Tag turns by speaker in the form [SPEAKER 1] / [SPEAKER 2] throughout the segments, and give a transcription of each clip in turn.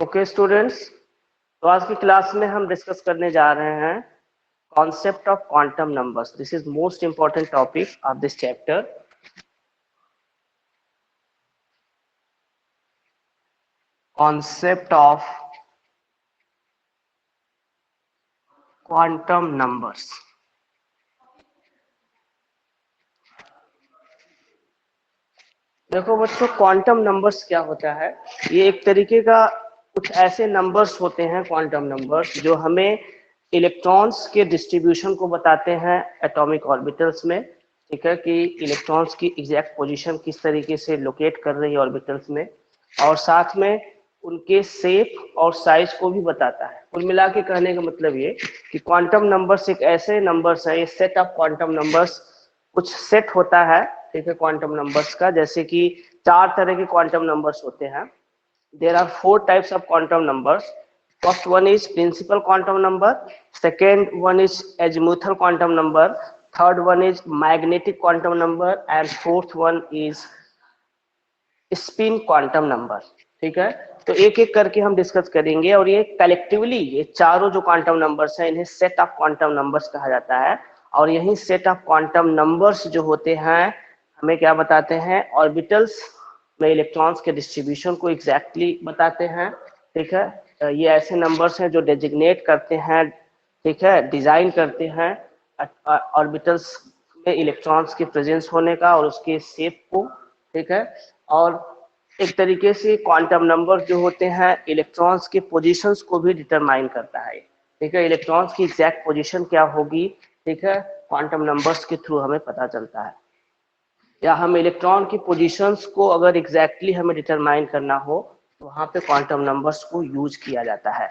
[SPEAKER 1] Okay students, तो आज की क्लास में हम डिस्कस करने जा रहे हैं concept of quantum numbers. This is most important topic of this chapter. Concept of quantum numbers. देखो बच्चों, क्वांटम नंबर्स क्या होता है? ये एक तरीके का कुछ ऐसे नंबर्स होते हैं, क्वांटम नंबर्स, जो हमें इलेक्ट्रॉन्स के डिस्ट्रीब्यूशन को बताते हैं एटॉमिक ऑर्बिटल्स में. ठीक है, कि इलेक्ट्रॉन्स की एग्जैक्ट पोजीशन किस तरीके से लोकेट कर रही है ऑर्बिटल्स में, और साथ में उनके शेप और साइज को भी बताता है. कुल मिला के कहने का मतलब ये कि क्वांटम नंबर्स एक ऐसे नंबर्स है, ये सेट ऑफ क्वांटम नंबर्स, कुछ सेट होता है. ठीक है, क्वांटम नंबर्स का, जैसे कि 4 तरह के क्वांटम नंबर्स होते हैं. There are 4 types of quantum numbers. First one is principal quantum number, second one is azimuthal quantum number, third one is magnetic quantum number, and fourth one is spin quantum number. ठीक है, तो एक एक करके हम discuss करेंगे, और ये कलेक्टिवली ये चारों जो क्वांटम नंबर्स हैं, इन्हें सेट ऑफ क्वांटम नंबर्स कहा जाता है. और यही सेट ऑफ क्वांटम नंबर्स जो होते हैं, हमें क्या बताते हैं? ऑर्बिटल्स में इलेक्ट्रॉन्स के डिस्ट्रीब्यूशन को एग्जैक्टली बताते हैं. ठीक है, ये ऐसे नंबर्स हैं जो डेजिग्नेट करते हैं, ठीक है, डिजाइन करते हैं ऑर्बिटल्स में इलेक्ट्रॉन्स के प्रेजेंस होने का और उसके शेप को. ठीक है, और एक तरीके से क्वांटम नंबर जो होते हैं इलेक्ट्रॉन्स के पोजीशंस को भी डिटरमाइन करता है. ठीक है, इलेक्ट्रॉन्स की एग्जैक्ट पोजीशन क्या होगी, ठीक है, क्वांटम नंबर्स के थ्रू हमें पता चलता है. या हम इलेक्ट्रॉन की पोजीशंस को अगर एग्जैक्टली हमें डिटरमाइन करना हो, तो वहां पे क्वांटम नंबर्स को यूज किया जाता है.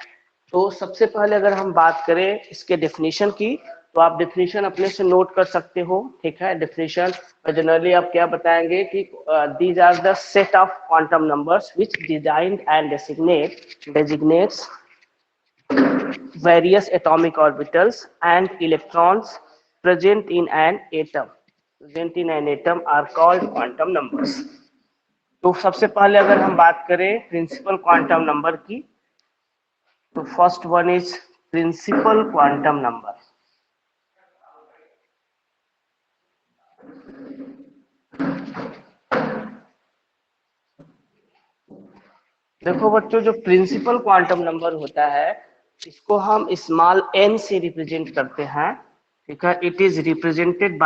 [SPEAKER 1] तो सबसे पहले अगर हम बात करें इसके डेफिनेशन की, तो आप डेफिनेशन अपने से नोट कर सकते हो. ठीक है, डेफिनेशन जनरली आप क्या बताएंगे कि these are the set of quantum numbers which designed and designates various atomic orbitals and electrons present in an atom are called quantum numbers. तो सबसे पहले अगर हम बात करें प्रिंसिपल क्वांटम नंबर की, तो first one is principal quantum number. देखो बच्चों, जो प्रिंसिपल क्वांटम नंबर होता है, इसको हम स्मॉल n से रिप्रेजेंट करते हैं. ठीक है, it is represented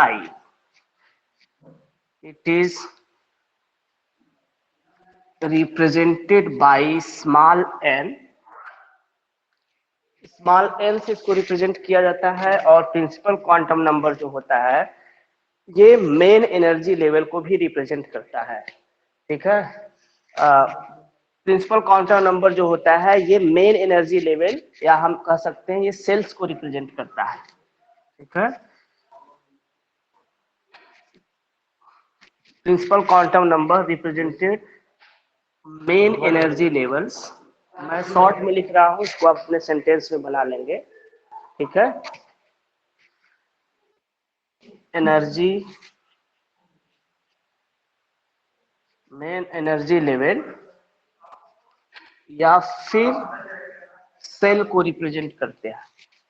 [SPEAKER 1] by small n. Small n से इसको रिप्रेजेंट किया जाता है. और प्रिंसिपल क्वांटम नंबर जो होता है, ये मेन एनर्जी लेवल को भी रिप्रेजेंट करता है. ठीक है, प्रिंसिपल क्वांटम नंबर जो होता है, ये मेन एनर्जी लेवल, या हम कह सकते हैं ये सेल्स को रिप्रेजेंट करता है. ठीक है, principal quantum number represented main energy levels. मैं शॉर्ट में लिख रहा हूं, इसको आप अपने सेंटेंस में बना लेंगे. ठीक है, एनर्जी, मेन एनर्जी लेवल, या फिर सेल को रिप्रेजेंट करते हैं.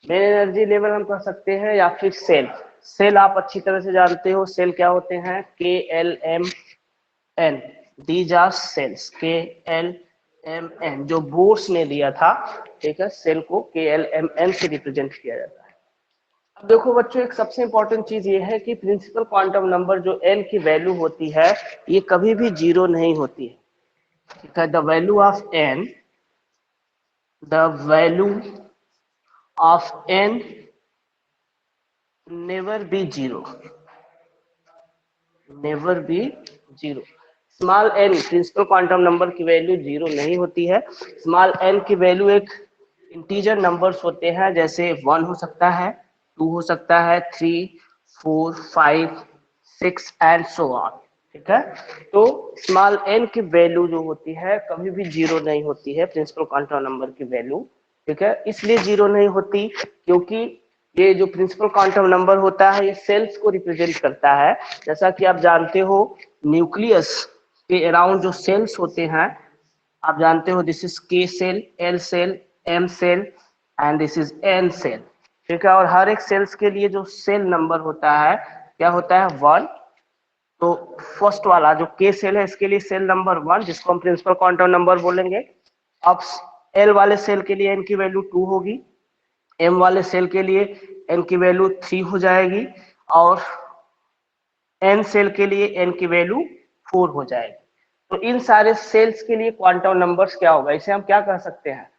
[SPEAKER 1] मेन एनर्जी लेवल हम कह सकते हैं, या फिर सेल आप अच्छी तरह से जानते हो. सेल क्या होते हैं? KLMN, these are shells. KLMN जो बोर्स ने दिया था. ठीक है, सेल को KLMN से रिप्रेजेंट किया जाता है. अब देखो बच्चों, एक सबसे इंपॉर्टेंट चीज ये है कि प्रिंसिपल क्वांटम नंबर जो n की वैल्यू होती है, ये कभी भी जीरो नहीं होती है. ठीक है, the value of n never be zero. Small n principal quantum number की वैल्यू जीरो नहीं होती है. स्मॉल n की वैल्यू एक इंटीजर नंबर्स होते हैं, जैसे 1 हो सकता है, 2 हो सकता है, 3, 4, 5, 6 एंड सो ऑन. ठीक है, तो स्मॉल n की वैल्यू जो होती है कभी भी जीरो नहीं होती है, प्रिंसिपल क्वांटम नंबर की वैल्यू. ठीक है, इसलिए जीरो नहीं होती क्योंकि ये जो प्रिंसिपल क्वांटम नंबर होता है, ये सेल्स को रिप्रेजेंट करता है. जैसा कि आप जानते हो, न्यूक्लियस के अराउंड जो सेल्स होते हैं, आप जानते हो this is K shell, L shell, M shell and this is N shell, ठीक है। और हर एक सेल्स के लिए जो सेल नंबर होता है क्या होता है, 1। तो फर्स्ट वाला जो के सेल है इसके लिए सेल नंबर 1 जिसको हम प्रिंसिपल क्वांटम नंबर बोलेंगे। अब एल वाले सेल के लिए एन की वैल्यू 2 होगी, एम वाले सेल के लिए एन की वैल्यू 3 हो जाएगी और एन सेल के लिए एन की वैल्यू 4 हो जाएगी। तो इन सारे सेल्स के लिए क्वांटम नंबर्स क्या होगा, इसे हम क्या कह सकते हैं,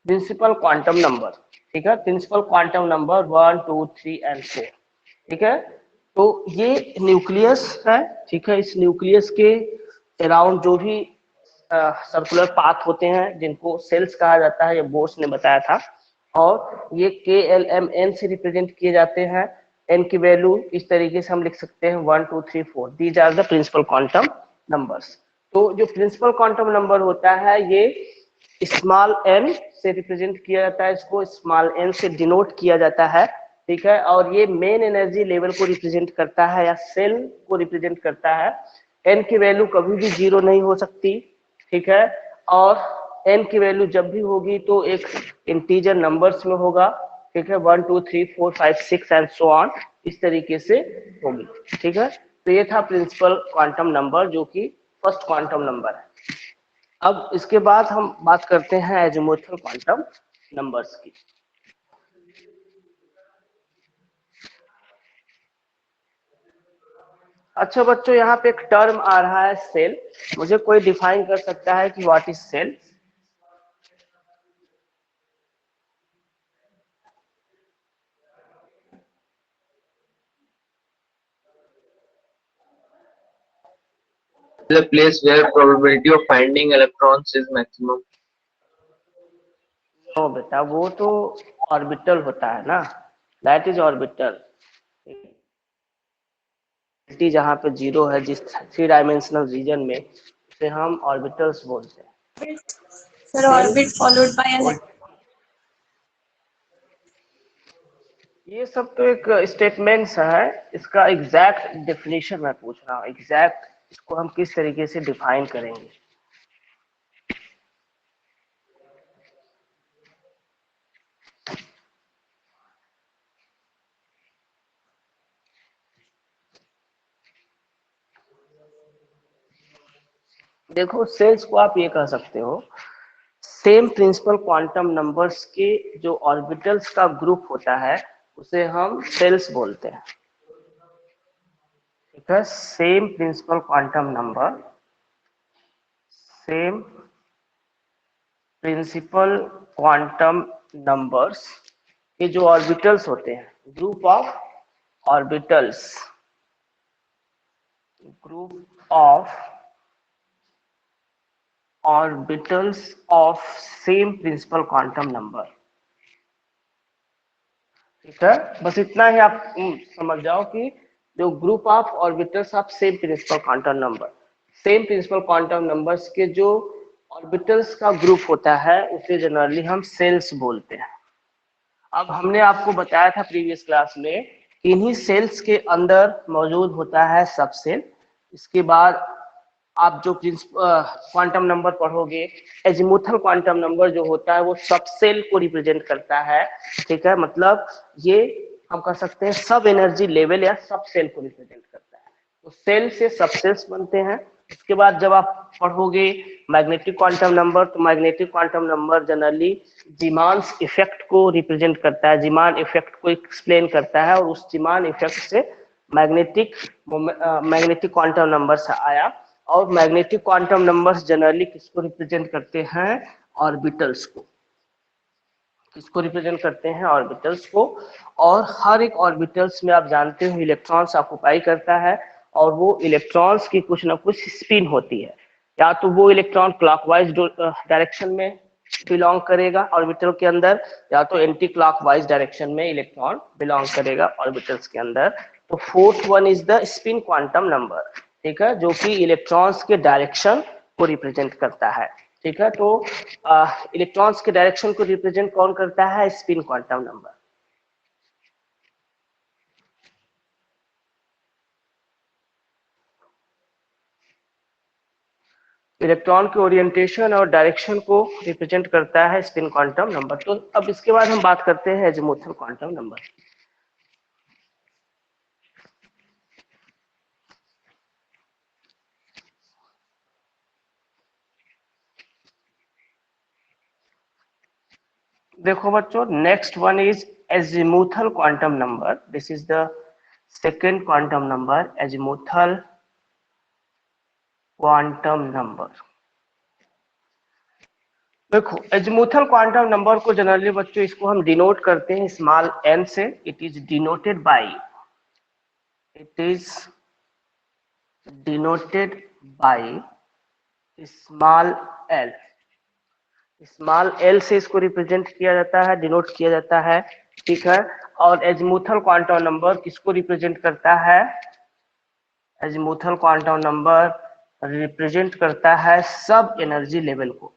[SPEAKER 1] प्रिंसिपल क्वांटम नंबर, ठीक है। प्रिंसिपल क्वांटम नंबर 1 2 3 एंड 4, ठीक है। तो ये न्यूक्लियस है, ठीक है। इस न्यूक्लियस के अराउंड जो भी सर्कुलर पाथ होते हैं जिनको सेल्स कहा जाता है, ये बोर्स ने बताया था। और ये के एल एम एन से रिप्रेजेंट किए जाते हैं। एन की वैल्यू इस तरीके से हम लिख सकते हैं 1 2 3 4, these are the principal quantum numbers. तो जो प्रिंसिपल क्वांटम नंबर होता है ये स्मॉल एन से रिप्रेजेंट किया जाता है, इसको स्मॉल एन से डिनोट किया जाता है, ठीक है। और ये मेन एनर्जी लेवल को रिप्रेजेंट करता है या सेल को रिप्रेजेंट करता है। एन की वैल्यू कभी भी 0 नहीं हो सकती, ठीक है। और एन की वैल्यू जब भी होगी तो एक इंटीजर नंबर्स में होगा, ठीक है। 1 2 3 4 5 6 एंड सो ऑन, इस तरीके से होगी, ठीक है। तो ये था प्रिंसिपल क्वांटम नंबर जो कि फर्स्ट क्वांटम नंबर है। अब इसके बाद हम बात करते हैं एजीमुथल क्वांटम नंबर्स की। अच्छा बच्चों, यहाँ पे एक टर्म आ रहा है सेल, मुझे कोई डिफाइन कर सकता है कि what is shell?
[SPEAKER 2] The place where probability of finding electrons is maximum.
[SPEAKER 1] No बेटा, वो तो ऑर्बिटल होता है ना, दैट इज ऑर्बिटल। जहाँ पे 0 है जिस 3 डायमेंशनल रीजन में, उसे हम ऑर्बिटल्स बोलते हैं।
[SPEAKER 3] Sir, orbit followed by an
[SPEAKER 1] ये सब तो एक स्टेटमेंट्स है, इसका एग्जैक्ट डेफिनेशन मैं पूछ रहा हूँ, एग्जैक्ट इसको हम किस तरीके से डिफाइन करेंगे। देखो सेल्स को आप ये कह सकते हो, सेम प्रिंसिपल क्वांटम नंबर्स के जो ऑर्बिटल्स का ग्रुप होता है उसे हम सेल्स बोलते हैं, ठीक है। Same principal quantum number, same principal quantum numbers के जो ऑर्बिटल्स होते हैं, group of orbitals, group of orbitals of same principal quantum number, ठीक है। बस इतना ही आप समझ जाओ कि जो group of orbitals of same principal quantum number, same principal quantum numbers के जो ऑर्बिटल्स का ग्रुप होता है उसे जनरली हम सेल्स बोलते हैं। अब हमने आपको बताया था प्रीवियस क्लास में कि इन्हीं सेल्स के अंदर मौजूद होता है सब सेल। इसके बाद आप जो क्वांटम नंबर पढ़ोगे, एजीमुथल क्वांटम नंबर जो होता है वो सब सेल को रिप्रेजेंट करता है, ठीक है। मतलब ये हम कह सकते हैं सब एनर्जी लेवल या सब सेल को रिप्रेजेंट करता है। तो सेल से सब सेल्स बनते हैं। उसके बाद जब आप पढ़ोगे मैग्नेटिक क्वांटम नंबर, तो magnetic quantum number generally Zeeman's effect को रिप्रेजेंट करता है, जीमान इफेक्ट को एक्सप्लेन करता है, और उस जीमान इफेक्ट से मैग्नेटिक मैग्नेटिक क्वांटम नंबर से आया। और मैग्नेटिक क्वांटम नंबर्स जनरली किसको रिप्रेजेंट करते हैं, ऑर्बिटल्स को, किसको रिप्रेजेंट करते हैं, ऑर्बिटल्स को। और हर एक ऑर्बिटल्स में आप जानते हो इलेक्ट्रॉन्स ऑक्युपाई करता है, और वो इलेक्ट्रॉन्स की कुछ ना कुछ स्पिन होती है, या तो वो इलेक्ट्रॉन क्लॉकवाइज डायरेक्शन में बिलोंग करेगा ऑर्बिटल के अंदर, या तो एंटी क्लॉकवाइज डायरेक्शन में इलेक्ट्रॉन बिलोंग करेगा ऑर्बिटल्स के अंदर। तो fourth one is the spin quantum number, ठीक है, जो कि इलेक्ट्रॉन्स के डायरेक्शन को रिप्रेजेंट करता है, ठीक है। तो इलेक्ट्रॉन्स के डायरेक्शन को रिप्रेजेंट कौन करता है, स्पिन क्वांटम नंबर। इलेक्ट्रॉन के ओरिएंटेशन और डायरेक्शन को रिप्रेजेंट करता है स्पिन क्वांटम नंबर। तो अब इसके बाद हम बात करते हैं एजीमुथल क्वांटम नंबर। देखो बच्चों, next one is azimuthal quantum number. This is the second quantum number, azimuthal quantum number. देखो, एजीमुथल क्वांटम नंबर को जनरली बच्चों इसको हम डिनोट करते हैं स्मॉल n से। It is denoted by small l। Small l से इसको रिप्रेजेंट किया जाता है, डिनोट किया जाता है, ठीक है। और एजीमुथल क्वांटम नंबर किसको रिप्रेजेंट करता है? एजीमुथल क्वांटम नंबर रिप्रेजेंट करता है सब एनर्जी लेवल को।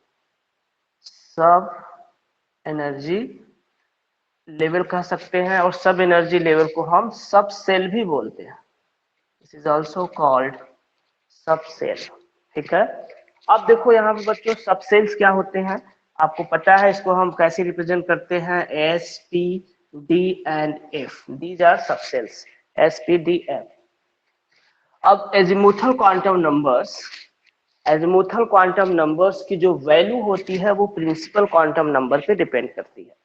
[SPEAKER 1] सब एनर्जी लेवल कह सकते हैं, और सब एनर्जी लेवल को हम सब सेल भी बोलते हैं। दिस इज ऑल्सो कॉल्ड सब सेल, ठीक है। अब देखो यहाँ पे बच्चों सब सेल्स क्या होते हैं, आपको पता है इसको हम कैसे रिप्रेजेंट करते हैं? S, P, D and F. These are subshells, S, P, D, F. अब एजीमुथल क्वांटम नंबर्स की जो वैल्यू होती है वो प्रिंसिपल क्वांटम नंबर पे डिपेंड करती है,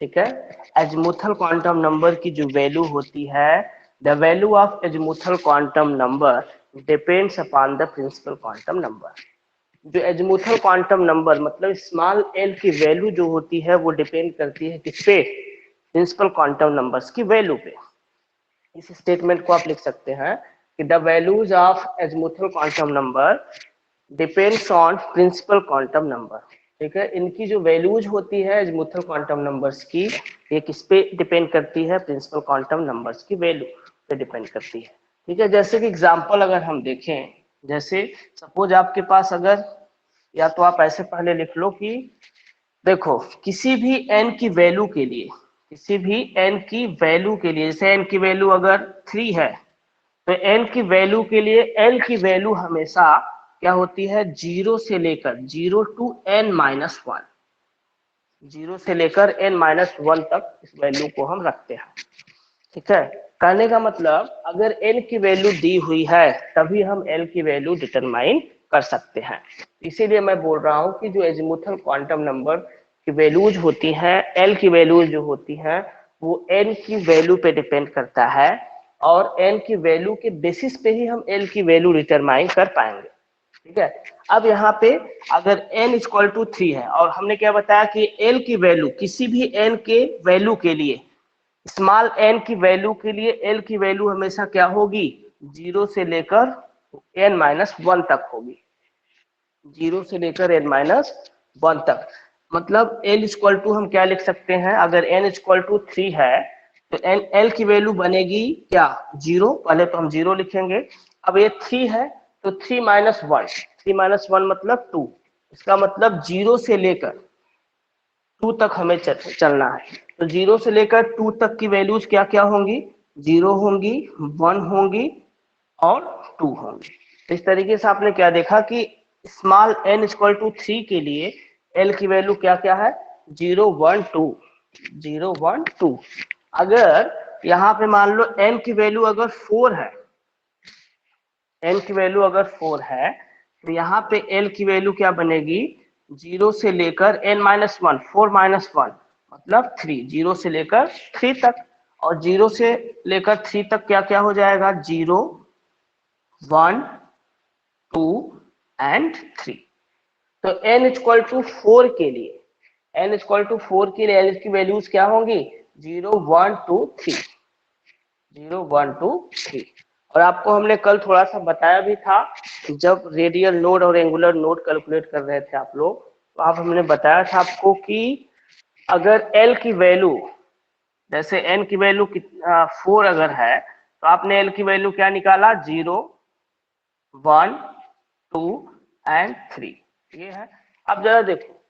[SPEAKER 1] ठीक है। एजीमुथल क्वांटम नंबर की जो वैल्यू होती है, the value of azimuthal quantum number depends upon the principal quantum number. जो एजीमुथल क्वांटम नंबर मतलब स्मॉल एल की वैल्यू जो होती है वो डिपेंड करती है किस पे? प्रिंसिपल क्वांटम नंबर्स की वैल्यू पे। इस स्टेटमेंट को आप लिख सकते हैं कि the values of azimuthal quantum number depends on principal quantum number, ठीक है। इनकी जो वैल्यूज होती है एजीमुथल क्वांटम नंबर्स की, ये किस पे डिपेंड करती है? प्रिंसिपल क्वांटम नंबर्स की वैल्यू पे डिपेंड करती है, ठीक है। जैसे कि एग्जांपल अगर हम देखें, जैसे सपोज आपके पास अगर, या तो आप ऐसे पहले लिख लो कि देखो किसी भी n की वैल्यू के लिए, किसी भी n की वैल्यू के लिए, जैसे n की वैल्यू अगर 3 है, तो n की वैल्यू के लिए l की वैल्यू हमेशा क्या होती है? 0 से लेकर 0 टू n माइनस 1, 0 से लेकर n माइनस 1 तक इस वैल्यू को हम रखते हैं, ठीक है। कहने का मतलब अगर n की वैल्यू दी हुई है तभी हम l की वैल्यू डिटरमाइन कर सकते हैं। इसीलिए मैं बोल रहा हूं कि जो एजीमुथल क्वांटम नंबर की वैल्यूज होती हैं, l की वैल्यूज जो होती हैं वो n की वैल्यू पे डिपेंड करता है, और n की वैल्यू के बेसिस पे ही हम l की वैल्यू डिटरमाइन कर पाएंगे, ठीक है। अब यहाँ पे अगर n इक्वल टू 3 है और हमने क्या बताया कि l की वैल्यू किसी भी n के वैल्यू के लिए, स्मॉल n की वैल्यू के लिए l की वैल्यू हमेशा क्या होगी? 0 से लेकर n माइनस 1 तक होगी, 0 से लेकर n माइनस 1 तक। मतलब l इक्वल टू हम क्या लिख सकते हैं? अगर n इक्वल टू 3 है तो l की वैल्यू बनेगी क्या? 0। पहले तो हम 0 लिखेंगे। अब ये 3 है तो 3 माइनस 1, 3 माइनस 1 मतलब 2। इसका मतलब 0 से लेकर 2 तक हमें चलना है। तो 0 से लेकर 2 तक की वैल्यूज क्या क्या होंगी? 0 होंगी, 1 होंगी और 2 होंगी। इस तरीके से आपने क्या देखा कि स्मॉल n इक्वल टू 3 के लिए l की वैल्यू क्या क्या है? 0, 1, 2, 0, 1, 2। अगर यहाँ पे मान लो n की वैल्यू अगर 4 है, n की वैल्यू अगर 4 है तो यहाँ पे l की वैल्यू क्या बनेगी? 0 से लेकर n माइनस 1, 4 माइनस 1 मतलब 3, 0 से लेकर 3 तक। और 0 से लेकर 3 तक क्या क्या हो जाएगा? 0, 1, 2 एंड 3। तो n इक्वल टू 4 के लिए, n इक्वल टू 4 के लिए l की वैल्यूज क्या होंगी? 0, 1, 2, 3, 0, 1, 2, 3। और आपको हमने कल थोड़ा सा बताया भी था, जब रेडियल नोड और एंगुलर नोड कैलकुलेट कर रहे थे आप लोग, तो आप हमने बताया था आपको कि अगर l की वैल्यू, जैसे n की वैल्यू 4 अगर है तो आपने l की वैल्यू क्या निकाला? 0, 1, 2 एंड 3, ये है। अब जरा देखो,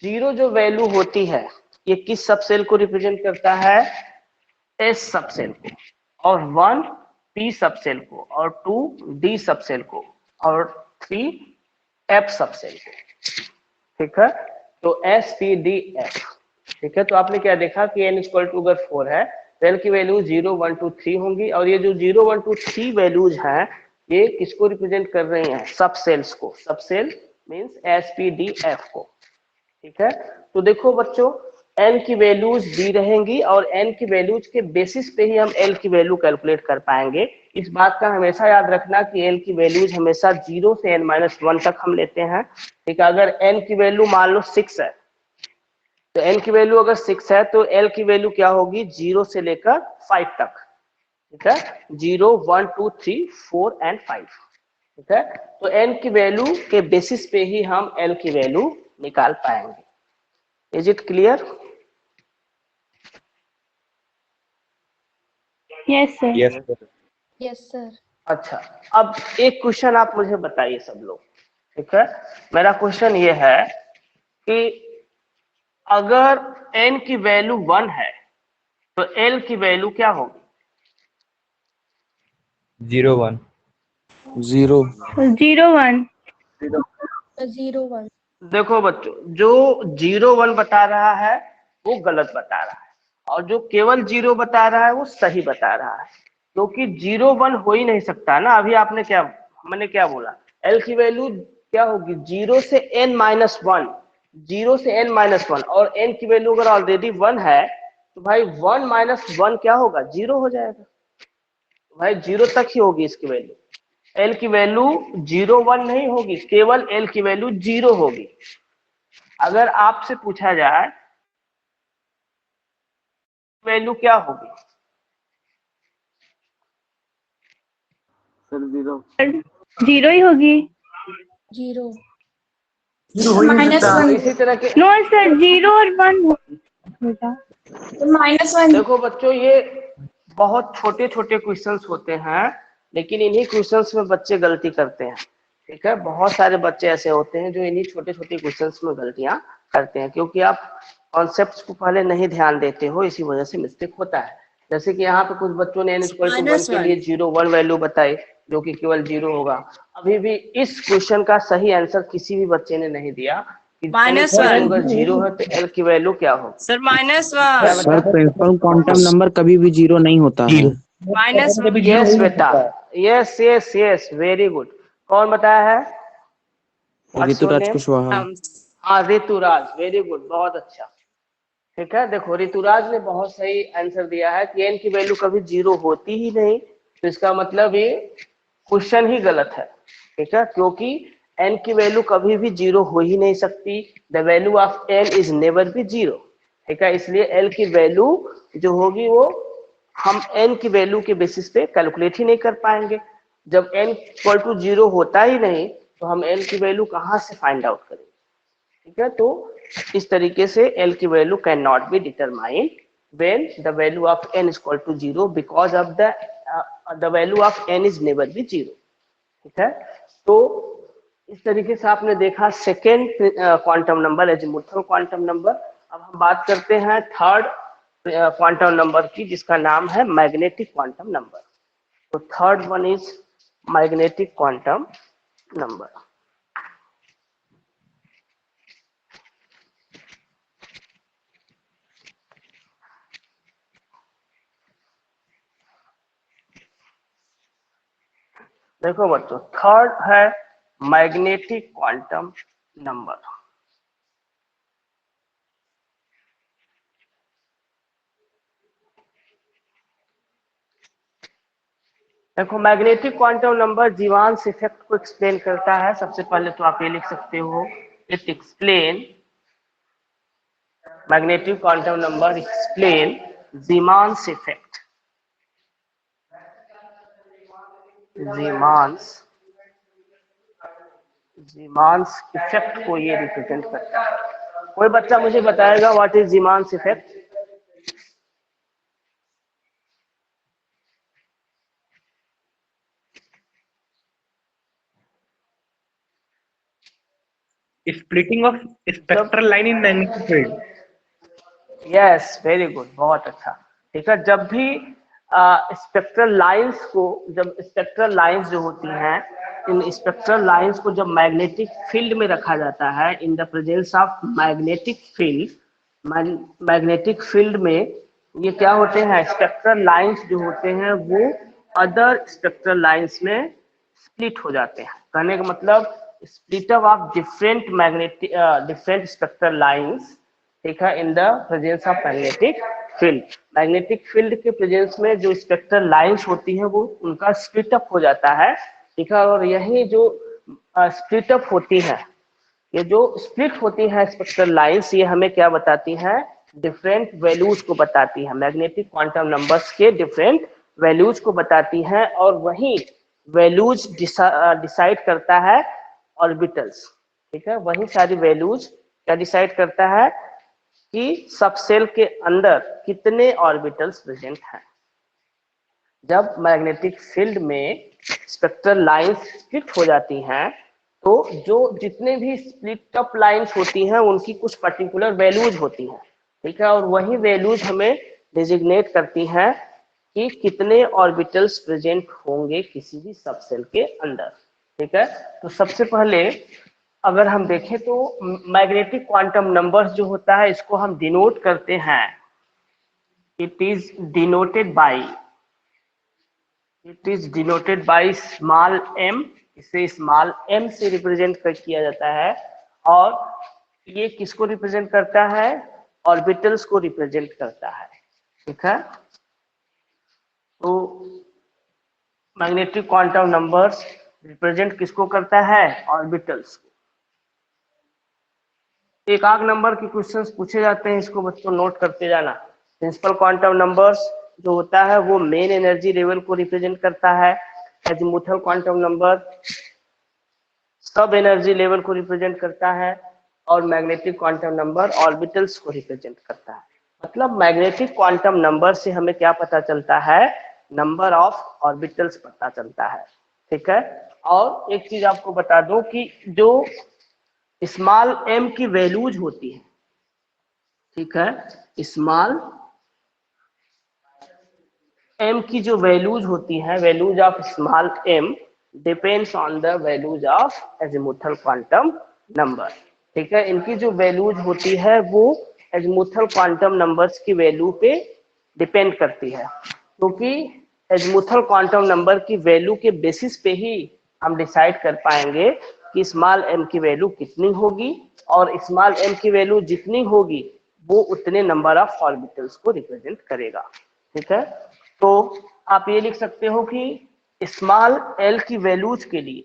[SPEAKER 1] 0 जो वैल्यू होती है ये किस सब सेल को रिप्रेजेंट करता है? S सब सेल को, और 1 P सब सेल को, और 2 D सब सेल को, और 3 एफ सबसेल को, ठीक है। तो एस पी डी एफ, ठीक है। तो आपने क्या देखा कि n इक्वल टू अगर 4 है तो l की वैल्यू 0 1 2 3 होंगी, और ये जो 0 1 2 3 वैल्यूज हैं ये किसको रिप्रेजेंट कर रही हैं? सब सेल्स को। Sub shell means S P D F को, ठीक है। तो देखो बच्चों, n की वैल्यूज दी रहेंगी और n की वैल्यूज के बेसिस पे ही हम l की वैल्यू कैलकुलेट कर पाएंगे। इस बात का हमेशा याद रखना कि l की वैल्यूज हमेशा 0 से n-1 तक हम लेते हैं, ठीक है। अगर n की वैल्यू मान लो 6 है तो n की वैल्यू अगर 6 है तो l की वैल्यू क्या होगी? 0 से लेकर 5 तक, ठीक है। 0 1 2 3 4 एंड 5, ठीक है। तो n की वैल्यू के बेसिस पे ही हम l की वैल्यू निकाल पाएंगे। Is it clear?
[SPEAKER 3] Yes, sir.
[SPEAKER 4] Yes, sir.
[SPEAKER 3] Yes, sir.
[SPEAKER 1] अच्छा, अब एक क्वेश्चन आप मुझे बताइए सब लोग, ठीक है। मेरा क्वेश्चन ये है कि अगर n की वैल्यू 1 है तो l की वैल्यू क्या होगी?
[SPEAKER 4] 0 1.
[SPEAKER 5] 0
[SPEAKER 3] 0 1. 0 1.
[SPEAKER 1] देखो बच्चों, जो 0 1 बता रहा है वो गलत बता रहा है, और जो केवल 0 बता रहा है वो सही बता रहा है, क्योंकि 0 1 हो ही नहीं सकता ना। अभी आपने क्या, मैंने क्या बोला? l की वैल्यू क्या होगी? 0 से n-1, 0 से n-1, और n की वैल्यू अगर ऑलरेडी 1 है तो भाई 1 - 1 क्या होगा? 0 हो जाएगा भाई, 0 तक ही होगी इसकी वैल्यू। l की वैल्यू 0 1 नहीं होगी, केवल l की वैल्यू 0 होगी। अगर आपसे पूछा जाए वैल्यू क्या होगी?
[SPEAKER 5] सर 0
[SPEAKER 3] 0 ही होगी.
[SPEAKER 6] 0
[SPEAKER 1] तो इसी तरह के
[SPEAKER 3] नो सर, 0 और 1 होगा.
[SPEAKER 6] -1.
[SPEAKER 1] देखो बच्चों, ये बहुत छोटे छोटे क्वेश्चंस होते हैं, लेकिन इन्हीं क्वेश्चंस में बच्चे गलती करते हैं, ठीक है। बहुत सारे बच्चे ऐसे होते हैं जो इन्हीं छोटे छोटे क्वेश्चंस में गलतियां करते हैं, क्योंकि आप कॉन्सेप्ट्स को पहले नहीं ध्यान देते हो, इसी वजह से मिस्टेक होता है। जैसे कि यहाँ पे कुछ बच्चों ने n=1 के लिए 0 1 वैल्यू बताई, जो कि केवल 0 होगा। अभी भी इस क्वेश्चन का सही आंसर किसी भी बच्चे ने नहीं दिया कि
[SPEAKER 7] -1
[SPEAKER 1] अगर 0 है तो l की वैल्यू क्या होगी?
[SPEAKER 7] Sir -1
[SPEAKER 5] sir principal quantum number कभी भी 0 नहीं होता है।
[SPEAKER 7] -1
[SPEAKER 1] यस बेटा, yes yes yes, very good. कौन बताया है? What's your
[SPEAKER 5] Rituraj
[SPEAKER 1] name?
[SPEAKER 5] Kushwaha.
[SPEAKER 1] हाँ, ऋतुराज, वेरी गुड, बहुत अच्छा, ठीक है। देखो, ऋतुराज ने बहुत सही आंसर दिया है कि n की वैल्यू कभी 0 होती ही नहीं, तो इसका मतलब ये क्वेश्चन ही गलत है, ठीक है। क्योंकि n की वैल्यू कभी भी 0 हो ही नहीं सकती। The value of n is never be 0, ठीक है। इसलिए l की वैल्यू जो होगी वो हम n की वैल्यू के बेसिस पे कैलकुलेट ही नहीं कर पाएंगे। जब n इक्वल टू 0 होता ही नहीं तो हम n की वैल्यू कहाँ से फाइंड आउट करेंगे, ठीक है। तो इस तरीके से l की value can not be determined when the value of n is equal to 0 because of the value of n is never be 0, ठीक है। तो इस तरीके से आपने देखा second quantum number, azimuthal quantum number. अब हम बात करते हैं थर्ड क्वांटम नंबर की, जिसका नाम है मैग्नेटिक क्वांटम नंबर। तो third one is magnetic quantum number. देखो बच्चों, थर्ड है मैग्नेटिक क्वांटम नंबर। देखो, मैग्नेटिक क्वांटम नंबर जीवांश इफेक्ट को एक्सप्लेन करता है। सबसे पहले तो आप ये लिख सकते हो, it explain, magnetic quantum number explain Zeeman's effect. Zeeman's effect को ये रिप्रेजेंट करता है। कोई बच्चा मुझे बताएगा what is Zeeman's effect?
[SPEAKER 8] Splitting of spectral line in magnetic field.
[SPEAKER 1] Yes, very good, बहुत अच्छा, ठीक है। जब भी स्पेक्ट्रल लाइंस को, जब स्पेक्ट्रल लाइंस जो होती हैं, इन स्पेक्ट्रल लाइंस को जब मैग्नेटिक फील्ड में रखा जाता है, in the presence of magnetic field, magnetic field में ये क्या होते हैं, स्पेक्ट्रल लाइंस जो होते हैं वो अदर स्पेक्ट्रल लाइंस में स्प्लिट हो जाते हैं। कहने का मतलब split up of different magnetic different spectral lines, ठीक है, in the presence of magnetic field. Magnetic field के प्रेजेंस में जो स्पेक्ट्रल लाइंस होती है वो उनका स्प्लिट अप हो जाता है, ठीक है। और यही जो स्प्लिट अप होती है, ये जो स्प्लिट होती है स्पेक्ट्रल लाइंस, ये हमें क्या बताती हैं, डिफरेंट वैल्यूज को बताती है, मैग्नेटिक क्वांटम नंबर्स के डिफरेंट वैल्यूज को बताती हैं। और वही वैल्यूज डिसाइड करता है ऑर्बिटल्स, ठीक है। वही सारी वैल्यूज क्या डिसाइड करता है कि सब सेल के अंदर कितने ऑर्बिटल्स प्रेजेंट हैं। जब मैग्नेटिक फील्ड में स्पेक्ट्रल लाइंस स्प्लिट हो जाती हैं, तो जो जितने भी स्प्लिट अप लाइंस होती हैं उनकी कुछ पर्टिकुलर वैल्यूज होती हैं, ठीक है। और वही वैल्यूज हमें डिजिग्नेट करती हैं कि कितने ऑर्बिटल्स प्रेजेंट होंगे किसी भी सब सेल के अंदर, ठीक है। तो सबसे पहले अगर हम देखें तो मैग्नेटिक क्वांटम नंबर्स जो होता है इसको हम डिनोट करते हैं, it is denoted by small m, इसे स्मॉल m से रिप्रेजेंट किया जाता है। और ये किसको रिप्रेजेंट करता है, ऑर्बिटल्स को रिप्रेजेंट करता है, ठीक है। तो मैग्नेटिक क्वांटम नंबर्स रिप्रेजेंट किसको करता है, ऑर्बिटल्स को। एक आध नंबर के क्वेश्चंस पूछे जाते हैं, इसको बच्चों नोट करते जाना। प्रिंसिपल क्वांटम नंबर्स जो होता है वो मेन एनर्जी लेवल को रिप्रेजेंट करता है। एजीमुथल क्वांटम नंबर सब एनर्जी लेवल को रिप्रेजेंट करता है। और मैग्नेटिक क्वांटम नंबर ऑर्बिटल्स को रिप्रेजेंट करता है। मतलब मैग्नेटिक क्वांटम नंबर से हमें क्या पता चलता है, नंबर ऑफ ऑर्बिटल्स पता चलता है, ठीक है। और एक चीज आपको बता दूं कि जो स्मॉल m की वैल्यूज होती है, ठीक है, स्मॉल m की जो वैल्यूज होती है, values of small m depends on the values of azimuthal quantum number, ठीक है। इनकी जो वैल्यूज होती है वो एजीमुथल क्वांटम नंबर्स की वैल्यू पे डिपेंड करती है, क्योंकि एजीमुथल क्वांटम नंबर की वैल्यू के बेसिस पे ही हम डिसाइड कर पाएंगे कि स्मॉल m की वैल्यू कितनी होगी, और स्मॉल m की वैल्यू जितनी होगी वो उतने नंबर ऑफ ऑर्बिटल्स को रिप्रेजेंट करेगा, ठीक है। तो आप ये लिख सकते हो कि स्मॉल l की वैल्यूज के लिए,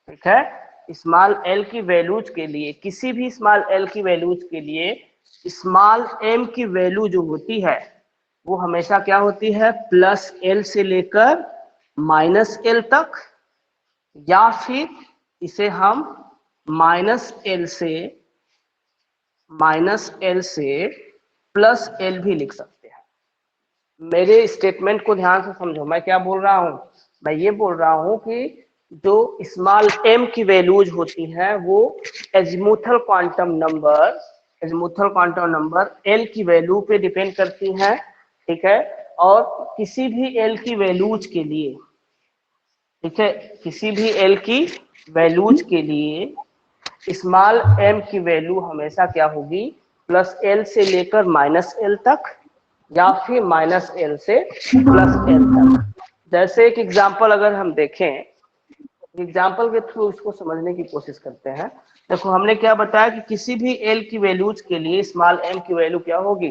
[SPEAKER 1] ठीक है, स्मॉल l की वैल्यूज के लिए, किसी भी स्मॉल l की वैल्यूज के लिए स्मॉल m की वैल्यू जो होती है वो हमेशा क्या होती है, प्लस l से लेकर माइनस l तक, या फिर इसे हम माइनस l से प्लस l भी लिख सकते हैं। मेरे स्टेटमेंट को ध्यान से समझो, मैं क्या बोल रहा हूं, मैं ये बोल रहा हूं कि जो स्मॉल m की वैल्यूज होती हैं वो एजीमुथल क्वांटम नंबर l की वैल्यू पे डिपेंड करती हैं, ठीक है। और किसी भी l की वैल्यूज के लिए, ठीक है, किसी भी l की वैल्यूज के लिए स्मॉल m की वैल्यू हमेशा क्या होगी, प्लस l से लेकर माइनस l तक, या फिर माइनस l से प्लस l तक। जैसे एक एग्जांपल अगर हम देखें, एग्जांपल के थ्रू इसको समझने की कोशिश करते हैं। देखो हमने क्या बताया कि किसी भी l की वैल्यूज के लिए स्मॉल m की वैल्यू क्या होगी,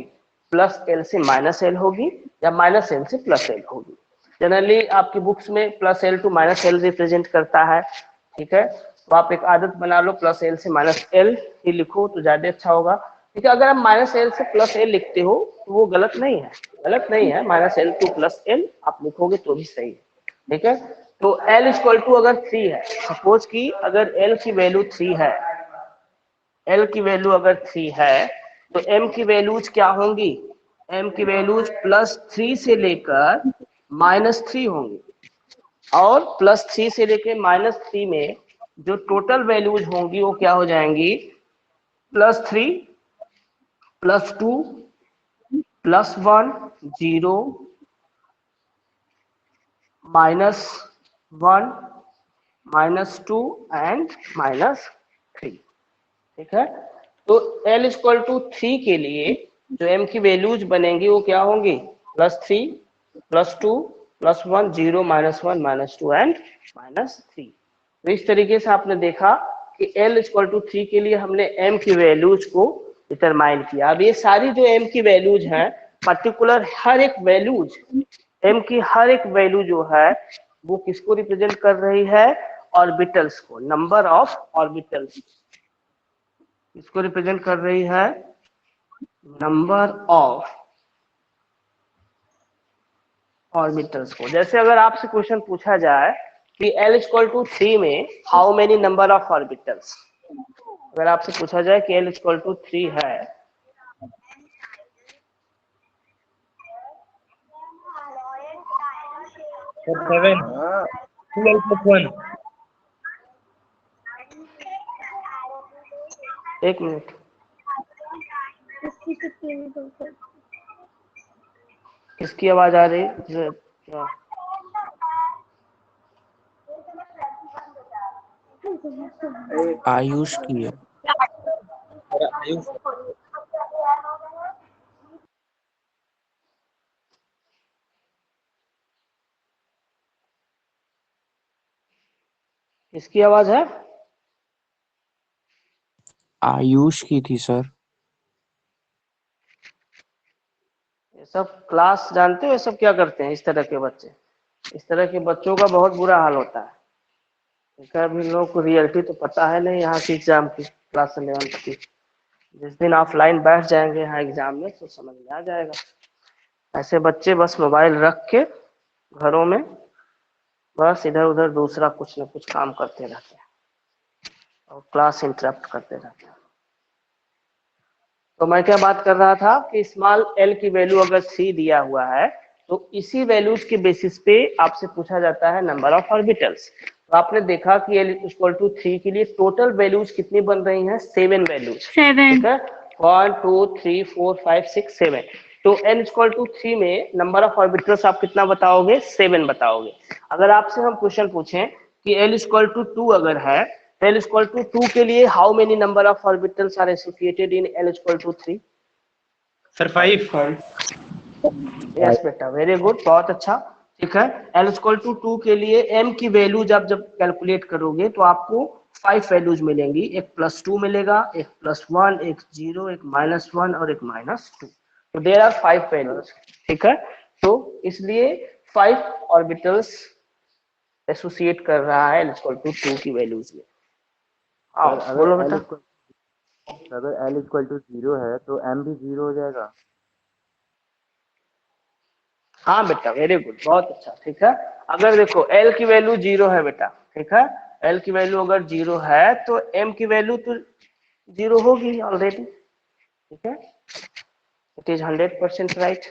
[SPEAKER 1] प्लस l से माइनस l होगी, या माइनस l से प्लस l होगी। जनरली आपकी बुक्स में plus l to minus l represent करता है, ठीक है। तो आप एक आदत बना लो, प्लस l से माइनस l ही लिखो तो ज्यादा अच्छा होगा, ठीक है। अगर आप माइनस l से प्लस l लिखते हो तो वो गलत नहीं है, minus l to plus l आप लिखोगे तो भी सही है, ठीक है। तो l इक्वल टू अगर 3 है, सपोज कि अगर l की वैल्यू 3 है, l की वैल्यू अगर 3 है तो m की वैल्यूज क्या होंगी, m की वैल्यूज प्लस 3 से लेकर माइनस 3 होंगी। और प्लस 3 से लेकर माइनस 3 में जो टोटल वैल्यूज होंगी वो क्या हो जाएंगी, प्लस 3 प्लस 2 प्लस 1 0 -1, -2 एंड -3। ठीक है, तो l इक्वल टू 3 के लिए जो m की वैल्यूज बनेंगी वो क्या होंगी, +3, +2, +1, 0, -1, -2 एंड -3। तो इस तरीके से आपने देखा कि l इक्वल टू 3 के लिए हमने m की वैल्यूज को डिटरमाइन किया। अब ये सारी जो m की वैल्यूज हैं, पर्टिकुलर हर एक वैल्यूज, m की हर एक वैल्यू जो है वो किसको रिप्रेजेंट कर रही है, ऑर्बिटल्स को, नंबर ऑफ ऑर्बिटल्स। इसको रिप्रेजेंट कर रही है नंबर ऑफ ऑर्बिटल्स को। जैसे अगर आपसे क्वेश्चन पूछा जाए कि l इक्वल टू 3 में how many number of orbitals, अगर आपसे पूछा जाए कि l इक्वल टू 3 है,
[SPEAKER 8] For 7. 12 plus 1.
[SPEAKER 1] एक मिनट, किसकी आवाज आ रही है? क्या?
[SPEAKER 5] आयुष की है।
[SPEAKER 1] किसकी आवाज है?
[SPEAKER 5] आयुष की थी सर।
[SPEAKER 1] ये सब क्लास जानते हो ये सब क्या करते हैं, इस तरह के बच्चे, इस तरह के बच्चों का बहुत बुरा हाल होता है। ठीक है, अभी लोगों को रियलिटी तो पता है नहीं यहाँ की एग्जाम की, क्लास 11 की। जिस दिन ऑफलाइन बैठ जाएंगे यहाँ एग्जाम में तो समझ में आ जाएगा। ऐसे बच्चे बस मोबाइल रख के घरों में बस इधर उधर दूसरा कुछ न कुछ काम करते रहते हैं और क्लास इंटरप्ट करते रहते हैं। तो मैं क्या बात कर रहा था कि स्मॉल l की वैल्यू अगर 3 दिया हुआ है तो इसी वैल्यूज के बेसिस पे आपसे पूछा जाता है नंबर ऑफ ऑर्बिटल्स। तो आपने देखा कि l इक्वल टू 3 के लिए टोटल वैल्यूज कितनी बन रही हैं, 7 वैल्यूज।
[SPEAKER 3] 7।
[SPEAKER 1] ठीक है, 1 2 3 4 5 6 7। तो n इक्वल टू 3 में नंबर ऑफ ऑर्बिटल्स आप कितना बताओगे, 7 बताओगे। अगर आपसे हम क्वेश्चन पूछें कि l इक्वल टू 2 अगर है, l इक्वल टू 2 के लिए how many number of orbitals are associated in l equal to 3?
[SPEAKER 8] Sir, 5.
[SPEAKER 1] Yes बेटा, वेरी गुड, बहुत अच्छा। ठीक है, l इक्वल टू 2 के लिए m की वैल्यूज आप जब कैलकुलेट करोगे तो आपको 5 वैल्यूज मिलेंगी। एक +2 मिलेगा, एक +1, एक 0, एक -1 और एक -2। तो देयर आर 5 वैल्यूज। ठीक है, तो इसलिए 5 ऑर्बिटल्स एसोसिएट कर रहा है l इक्वल टू 2 की वैल्यूज में। हाँ बोलो बेटा।
[SPEAKER 4] अगर l इक्वल टू 0 है तो m भी 0 हो जाएगा।
[SPEAKER 1] हाँ बेटा, वेरी गुड, बहुत अच्छा। ठीक है, अगर देखो l की वैल्यू 0 है बेटा, ठीक है, l की वैल्यू अगर 0 है तो m की वैल्यू तो 0 होगी ऑलरेडी। ठीक है, इट इज 100% राइट,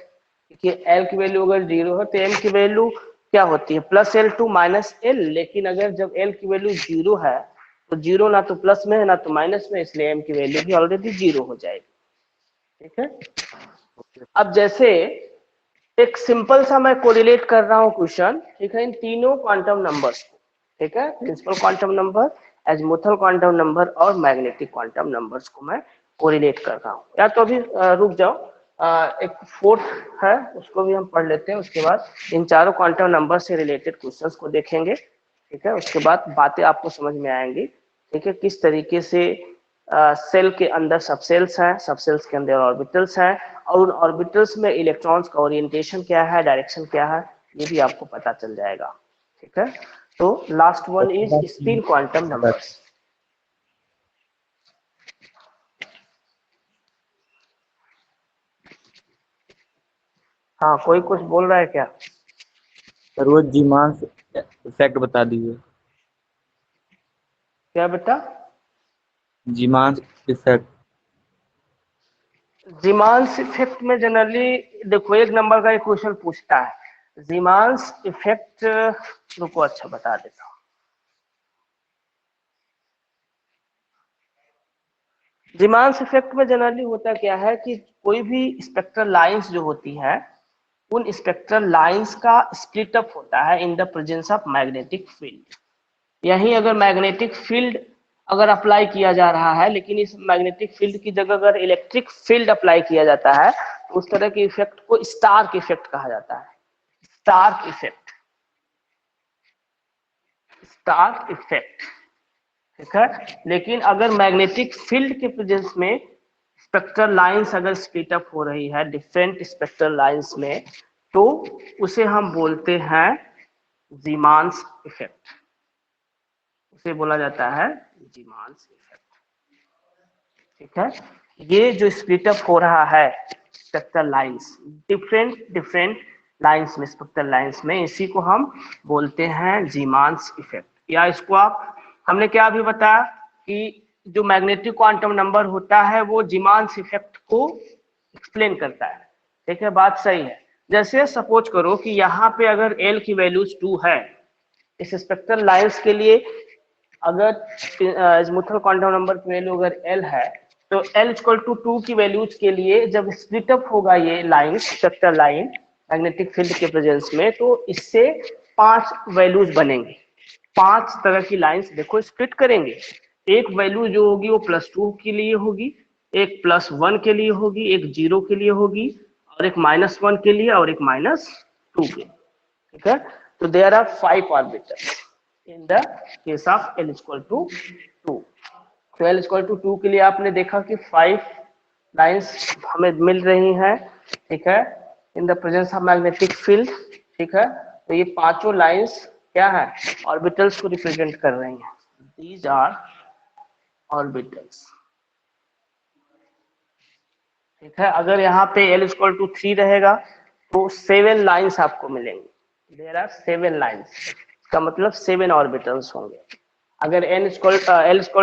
[SPEAKER 1] क्योंकि l की वैल्यू अगर 0 है तो m की वैल्यू क्या होती है, +l टू -l। लेकिन अगर जब l की वैल्यू 0 है तो 0 ना तो प्लस में है ना तो माइनस में, इसलिए m की वैल्यू भी ऑलरेडी 0 हो जाएगी। ठीक है, अब जैसे एक सिंपल सा मैं कोरिलेट कर रहा हूँ क्वेश्चन, ठीक है, इन तीनों क्वांटम नंबर्स को। ठीक है, principal quantum number, azimuthal quantum number और मैग्नेटिक क्वांटम नंबर्स को मैं कोरिलेट कर रहा हूँ। या तो अभी रुक जाओ, एक फोर्थ है उसको भी हम पढ़ लेते हैं, उसके बाद इन चारों क्वांटम नंबर से रिलेटेड क्वेश्चंस को देखेंगे। ठीक है, उसके बाद बातें आपको समझ में आएंगी। ठीक है, किस तरीके से सेल के अंदर सबसेल्स हैं, सबसेल्स के अंदर ऑर्बिटल्स हैं, और उन ऑर्बिटल्स में इलेक्ट्रॉन्स का ओरिएंटेशन क्या है, डायरेक्शन क्या है, ये भी आपको पता चल जाएगा। ठीक है, तो last one is spin quantum numbers. हाँ, कोई कुछ बोल रहा है क्या?
[SPEAKER 4] सर वो जीमांस इफेक्ट बता दीजिए।
[SPEAKER 1] क्या बेटा?
[SPEAKER 4] जीमांस इफेक्ट।
[SPEAKER 1] जीमांस इफेक्ट में जनरली देखो एक नंबर का एक क्वेश्चन पूछता है जीमांस इफेक्ट, रुको अच्छा बता देता हूँ। जीमांस इफेक्ट में जनरली होता क्या है कि कोई भी स्पेक्ट्रल लाइंस जो होती है उन स्पेक्ट्रल लाइंस का स्प्लिट अप होता है in the presence of magnetic field. यही अगर मैग्नेटिक फील्ड अगर अप्लाई किया जा रहा है, लेकिन इस मैग्नेटिक फील्ड की जगह अगर इलेक्ट्रिक फील्ड अप्लाई किया जाता है, तो उस तरह के इफेक्ट को स्टार्क इफेक्ट कहा जाता है। स्टार्क इफेक्ट, स्टार्क इफेक्ट, ठीक है। लेकिन अगर मैग्नेटिक फील्ड के प्रेजेंस में स्पेक्ट्रल लाइंस अगर स्प्लिट अप हो रही है डिफरेंट स्पेक्ट्रल लाइंस में, तो उसे हम बोलते हैं जीमान्स इफेक्ट। उसे बोला जाता है जीमान्स इफेक्ट, ठीक है। ये जो स्प्लिट अप हो रहा है स्पेक्ट्रल लाइंस, डिफरेंट लाइंस में, स्पेक्ट्रल लाइंस में, इसी को हम बोलते हैं जीमान्स इफेक्ट। या इसको आप, हमने क्या अभी बताया कि जो मैग्नेटिक क्वांटम नंबर होता है वो जीमान्स इफेक्ट को एक्सप्लेन करता है, ठीक है, बात सही है। जैसे सपोज करो कि यहाँ पे अगर L की वैल्यूज 2 है, इस स्पेक्ट्रल लाइंस के लिए अगर अज़ीमुथल क्वांटम नंबर की वैल्यू अगर L है, तो L इक्वल टू 2 की वैल्यूज के लिए जब स्प्लिट अप होगा ये line, spectral line magnetic field के प्रेजेंस में, तो इससे 5 वैल्यूज बनेंगे। 5 तरह की लाइंस देखो स्प्लिट करेंगे। एक वैल्यू जो होगी वो +2 के लिए होगी, एक +1 के लिए होगी, एक 0 के लिए होगी, और एक -1 के लिए, और एक -2 के लिए, ठीक है। तो there are 5 orbitals in the case of L equal to 2। तो L इक्वल टू 2 के लिए आपने देखा कि 5 लाइंस हमें मिल रही हैं, ठीक है, in the presence of magnetic field, ठीक है। तो ये पांचों लाइंस क्या है, ऑर्बिटल्स को रिप्रेजेंट कर रही हैं। दीज आर ऑर्बिटल्स, ठीक है। अगर यहाँ पे L इक्वल टू 3 रहेगा तो 7 लाइंस आपको मिलेंगी। देयर आर 7 लाइंस, इसका मतलब 7 ऑर्बिटल्स होंगे। अगर L इक्वल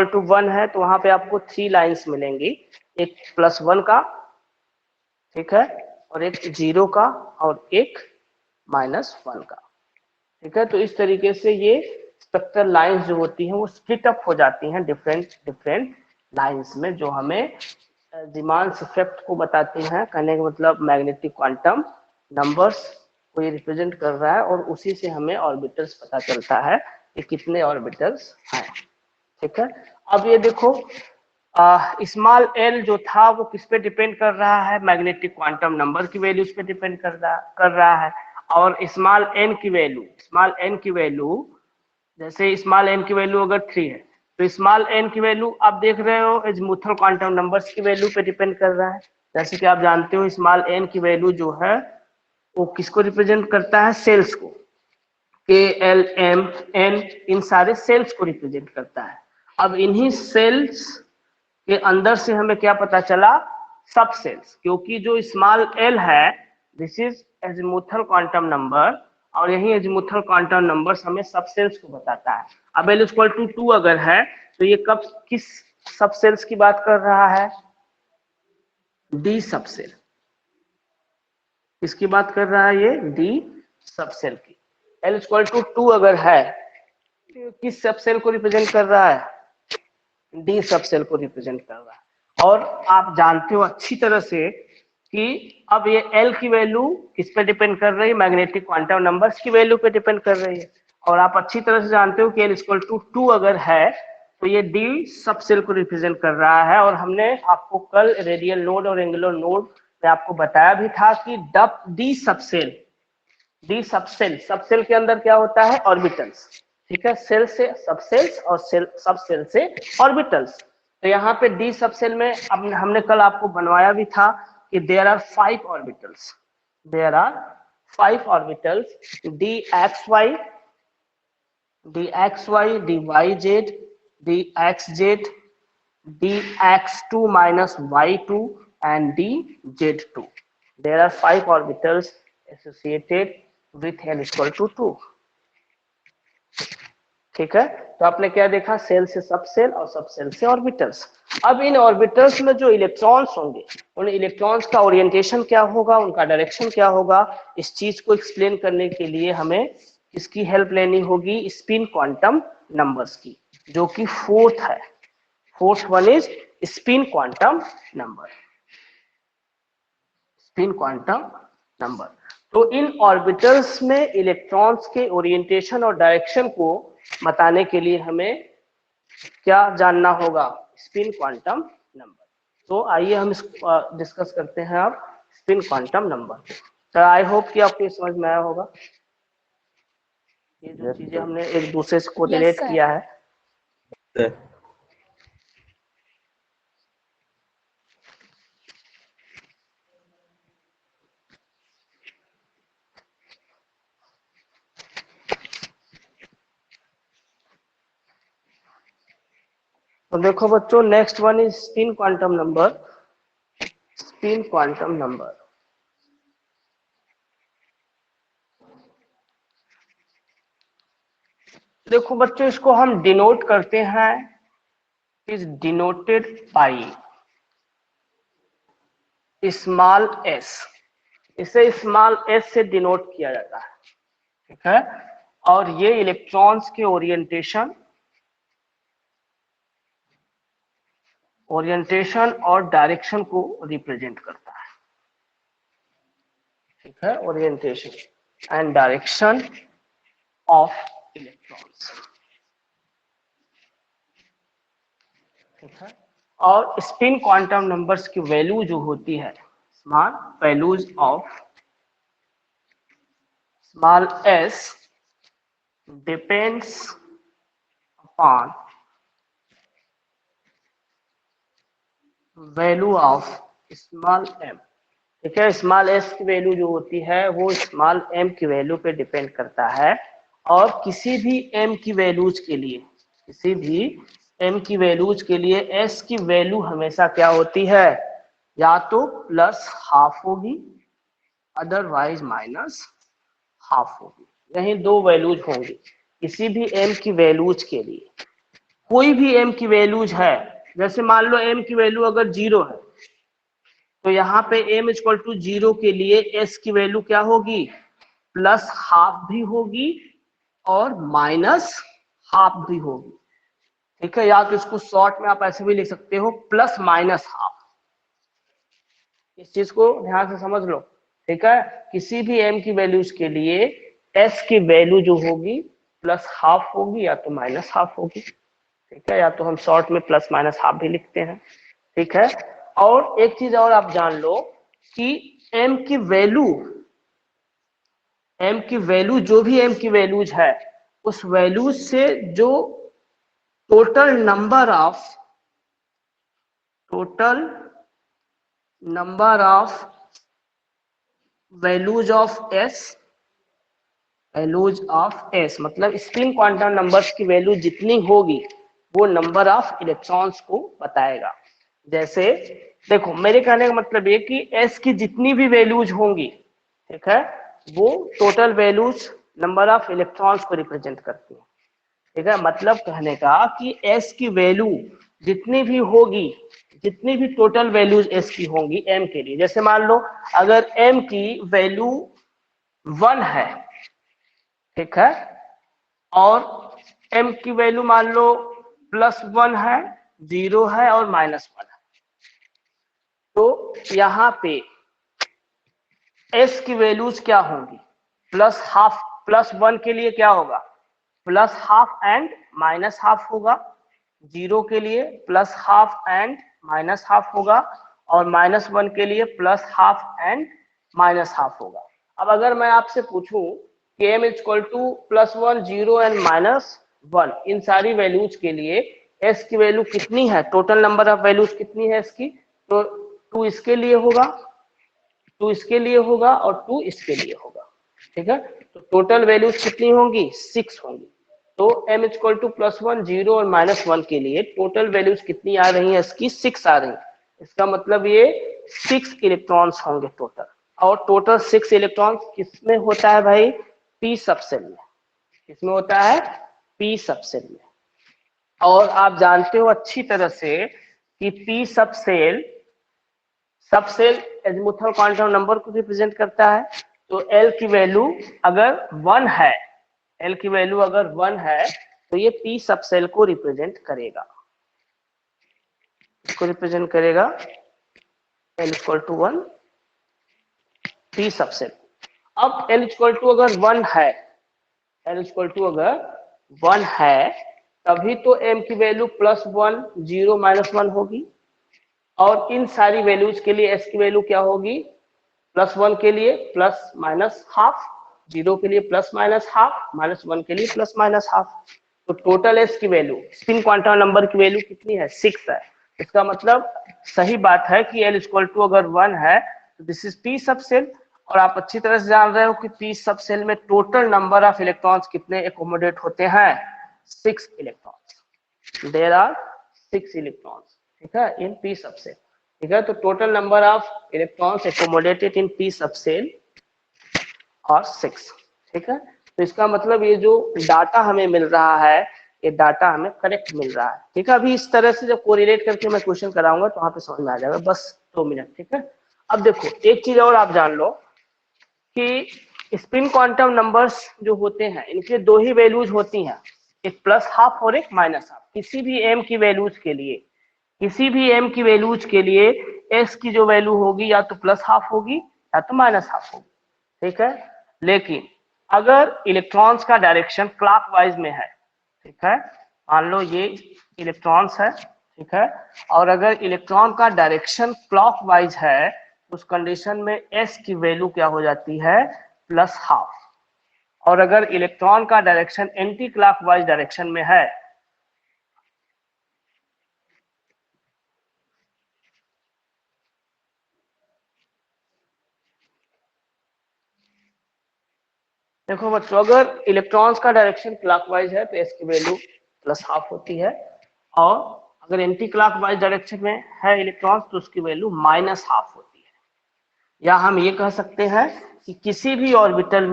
[SPEAKER 1] टू 1 है तो वहां पे आपको 3 लाइंस मिलेंगी, एक +1 का, ठीक है, और एक 0 का, और एक -1 का, ठीक है। तो इस तरीके से ये स्पेक्ट्रल लाइंस जो होती हैं वो स्प्लिट अप हो जाती हैं डिफरेंट लाइंस में, जो हमें जीमान्स इफेक्ट को बताती हैं। कहने का मतलब मैग्नेटिक क्वांटम नंबर्स को ये रिप्रेजेंट कर रहा है, और उसी से हमें ऑर्बिटल्स पता चलता है कि कितने ऑर्बिटल्स हैं, ठीक है। अब ये देखो स्मॉल एल जो था वो किस पे डिपेंड कर रहा है, मैग्नेटिक क्वांटम नंबर की वैल्यूज पे डिपेंड कर रहा है। और स्मॉल एन की वैल्यू, जैसे स्मॉल एन की वैल्यू अगर 3 है, तो स्मॉल एन की वैल्यू आप देख रहे हो अज़ीमुथल क्वांटम नंबर्स की वैल्यू पे डिपेंड कर रहा है। जैसे कि आप जानते हो स्मॉल एन की वैल्यू जो है वो किसको रिप्रेजेंट करता है, सेल्स को, के एल एम एन, इन सारे सेल्स को रिप्रेजेंट करता है। अब इन्हीं सेल्स के अंदर से हमें क्या पता चला, सब सेल्स, क्योंकि जो स्मॉल एल है this is azimuthal quantum number, और यही अज़ीमुथल क्वांटम नंबर हमें सब सेल्स को बताता है। अब L इक्वल टू 2 अगर है तो ये कब किस सब सेल्स की बात कर रहा है, डी सब सेल, किसकी बात कर रहा है ये, डी सब सेल की। L इक्वल टू 2 अगर है तो किस सब सेल को रिप्रेजेंट कर रहा है, डी सब सेल को रिप्रेजेंट कर रहा है। और आप जानते हो अच्छी तरह से कि अब ये L की वैल्यू किस पे डिपेंड कर रही है, मैग्नेटिक क्वांटम नंबर्स की वैल्यू पे डिपेंड कर रही है। और आप अच्छी तरह से जानते हो कि L इक्वल टू 2 अगर है तो ये डी सब सेल को रिप्रेजेंट कर रहा है। और हमने आपको कल रेडियल नोड और एंगुलर नोड में आपको बताया भी था कि डी सब सेल के अंदर क्या होता है, ऑर्बिटल्स, ठीक है। सेल से सब सेल्स और सब सेल से ऑर्बिटल्स। तो यहाँ पे डी सब सेल में हमने कल आपको बनवाया भी था कि there are 5 orbitals, D X Y, dy-z, dxz, dx2 minus y2 and dz2. There are 5 orbitals associated with L equal to 2. ठीक है, तो आपने क्या देखा, सेल से सब सेल और सब सेल से ऑर्बिटल्स। अब इन ऑर्बिटल्स में जो इलेक्ट्रॉन्स होंगे, उन इलेक्ट्रॉन्स का ओरिएंटेशन क्या होगा, उनका डायरेक्शन क्या होगा, इस चीज को एक्सप्लेन करने के लिए हमें इसकी हेल्प लेनी होगी स्पिन क्वांटम नंबर्स की, जो कि फोर्थ है। Fourth one is spin quantum number, तो इन ऑर्बिटल्स में इलेक्ट्रॉन्स के ओरिएंटेशन और डायरेक्शन को बताने के लिए हमें क्या जानना होगा? Spin quantum number. तो आइए हम डिस्कस करते हैं अब स्पिन क्वांटम नंबर। तो आई होप कि आपको समझ में आया होगा ये जो चीजें हमने एक दूसरे से कोरिलेट
[SPEAKER 6] sir.
[SPEAKER 1] किया है। तो देखो बच्चों, next one is spin quantum number. Spin quantum number, देखो बच्चों, इसको हम डिनोट करते हैं, is denoted by small S. इसे स्मॉल एस से डिनोट किया जाता है, ठीक है। और ये इलेक्ट्रॉन्स के ओरिएंटेशन और डायरेक्शन को रिप्रेजेंट करता है, ठीक है। Orientation and direction of electrons, ठीक है। और स्पिन क्वांटम नंबर्स की वैल्यू जो होती है, small values of small S depends upon value of small M, ठीक है। स्मॉल एस की वैल्यू जो होती है वो स्मॉल एम की वैल्यू पे डिपेंड करता है। और किसी भी एम की वैल्यूज के लिए, किसी भी एम की वैल्यूज के लिए एस की वैल्यू हमेशा क्या होती है? या तो प्लस हाफ होगी, अदरवाइज माइनस हाफ होगी। यही दो वैल्यूज होंगी किसी भी एम की वैल्यूज के लिए। कोई भी एम की वैल्यूज है, जैसे मान लो एम की वैल्यू अगर 0 है, तो यहाँ पे m इक्वल टू 0 के लिए s की वैल्यू क्या होगी? प्लस हाफ भी होगी और माइनस हाफ भी होगी, ठीक है। या तो इसको शॉर्ट में आप ऐसे भी लिख सकते हो, प्लस माइनस हाफ। इस चीज को ध्यान से समझ लो, ठीक है। किसी भी m की वैल्यूज के लिए s की वैल्यू जो होगी प्लस हाफ होगी या तो माइनस हाफ होगी, ठीक है। या तो हम शॉर्ट में प्लस माइनस हाफ भी लिखते हैं, ठीक है। और एक चीज और आप जान लो कि m की वैल्यू जो भी m की वैल्यूज है, उस वैल्यूज से जो total number of values of s, मतलब स्पिन क्वांटम नंबर्स की वैल्यू जितनी होगी वो नंबर ऑफ इलेक्ट्रॉन्स को बताएगा। जैसे देखो, मेरे कहने का मतलब ये कि s की जितनी भी वैल्यूज होंगी, ठीक है, वो total values number of electrons को रिप्रेजेंट करती है, ठीक है। मतलब कहने का कि s की वैल्यू जितनी भी होगी, जितनी भी टोटल वैल्यूज s की होंगी m के लिए, जैसे मान लो अगर m की वैल्यू 1 है, ठीक है, और m की वैल्यू मान लो +1 है, 0 है और -1 है, तो यहाँ पे s की वैल्यूज क्या होंगी? प्लस हाफ, +1 के लिए क्या होगा? Plus half and minus half होगा, 0 के लिए plus half and minus half होगा, और -1 के लिए plus half and minus half होगा। अब अगर मैं आपसे पूछूं कि m इक्वल टू +1, 0 एंड -1, इन सारी वैल्यूज के लिए s की वैल्यू कितनी है? टोटल नंबर ऑफ वैल्यूज कितनी है इसकी? तो 2 इसके लिए होगा, 2 इसके लिए होगा और 2 इसके लिए होगा, ठीक है। तो टोटल वैल्यूज कितनी होंगी? 6 होंगी। तो m इक्वल टू +1, 0 और -1 के लिए टोटल वैल्यूज कितनी आ रही है इसकी? 6 आ रही है। इसका मतलब ये 6 इलेक्ट्रॉन्स होंगे टोटल। और टोटल 6 इलेक्ट्रॉन्स किसमें होता है भाई? p सबसेल में। किसमें होता है? p सबसेल में। और आप जानते हो अच्छी तरह से कि p subshell azimuthal quantum number को रिप्रेजेंट करता है। तो L की वैल्यू अगर 1 है, L की वैल्यू अगर 1 है तो ये p सबसेल को रिप्रेजेंट करेगा, इसको रिप्रेजेंट करेगा L equal to 1 p subshell. अब n इक्वल टू अगर 1 है, n इक्वल टू अगर 1 है, तभी तो m की वैल्यू +1 0 -1 होगी, और इन सारी वैल्यूज के लिए s की वैल्यू क्या होगी, +1 के लिए ±½ 0 के लिए ±½ -1 के लिए ±½ तो टोटल s की वैल्यू स्पिन क्वांटम नंबर की वैल्यू कितनी है, 6 है। इसका मतलब सही बात है कि l इक्वल टू अगर 1 है तो दिस इज p सब सेल, और आप अच्छी तरह से जान रहे हो कि p सब सेल में टोटल नंबर ऑफ इलेक्ट्रॉन्स कितने एकोमोडेट होते हैं, 6 इलेक्ट्रॉन्स। देयर आर 6 इलेक्ट्रॉन्स, ठीक है, इन p सब सेल, ठीक है। तो total number of electrons accommodated in p सब सेल और 6, ठीक है। तो इसका मतलब ये जो डाटा हमें मिल रहा है, ये डाटा हमें करेक्ट मिल रहा है, ठीक है। अभी इस तरह से जब कोरिलेट करके मैं क्वेश्चन कराऊंगा तो वहां पे समझ में आ जाएगा, बस 2 मिनट, ठीक है। अब देखो एक चीज और आप जान लो कि स्पिन क्वांटम नंबर्स जो होते हैं इनके 2 ही वैल्यूज होती हैं, एक +½ और एक -½ किसी भी m की वैल्यूज के लिए, किसी भी m की वैल्यूज के लिए s की जो वैल्यू होगी या तो +½ होगी या तो -½ होगी, ठीक है। लेकिन अगर इलेक्ट्रॉन्स का डायरेक्शन क्लॉकवाइज में है, ठीक है, मान लो ये इलेक्ट्रॉन्स है, ठीक है, और अगर इलेक्ट्रॉन का डायरेक्शन क्लॉकवाइज है उस कंडीशन में s की वैल्यू क्या हो जाती है, +½ और अगर इलेक्ट्रॉन का डायरेक्शन एंटी क्लॉकवाइज डायरेक्शन में है देखो बच्चों, अगर इलेक्ट्रॉन्स का डायरेक्शन क्लॉकवाइज है तो s की वैल्यू +½ होती है, और अगर एंटी क्लॉकवाइज डायरेक्शन में है इलेक्ट्रॉन्स तो उसकी वैल्यू -½ होती है। या हम ये कह सकते हैं कि किसी भी ऑर्बिटल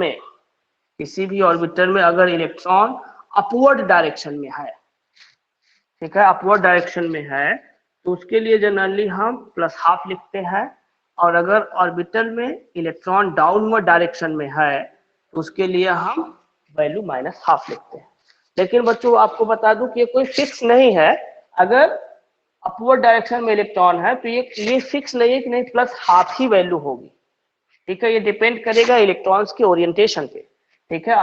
[SPEAKER 1] में अगर इलेक्ट्रॉन अपवर्ड डायरेक्शन में है, ठीक है, अपवर्ड डायरेक्शन में है तो उसके लिए जनरली हम +½ लिखते हैं, और अगर ऑर्बिटल में इलेक्ट्रॉन डाउनवर्ड डायरेक्शन में है तो उसके लिए हम वैल्यू -½ लिखते हैं। लेकिन बच्चों आपको बता दूं कि ये कोई फिक्स नहीं है, अगर अपवर्ड डायरेक्शन में इलेक्ट्रॉन है तो ये फिक्स नहीं है कि नहीं +½ ही वैल्यू होगी, ठीक है, ये डिपेंड करेगा इलेक्ट्रॉन्स के ओरिएंटेशन पे, ठीक है।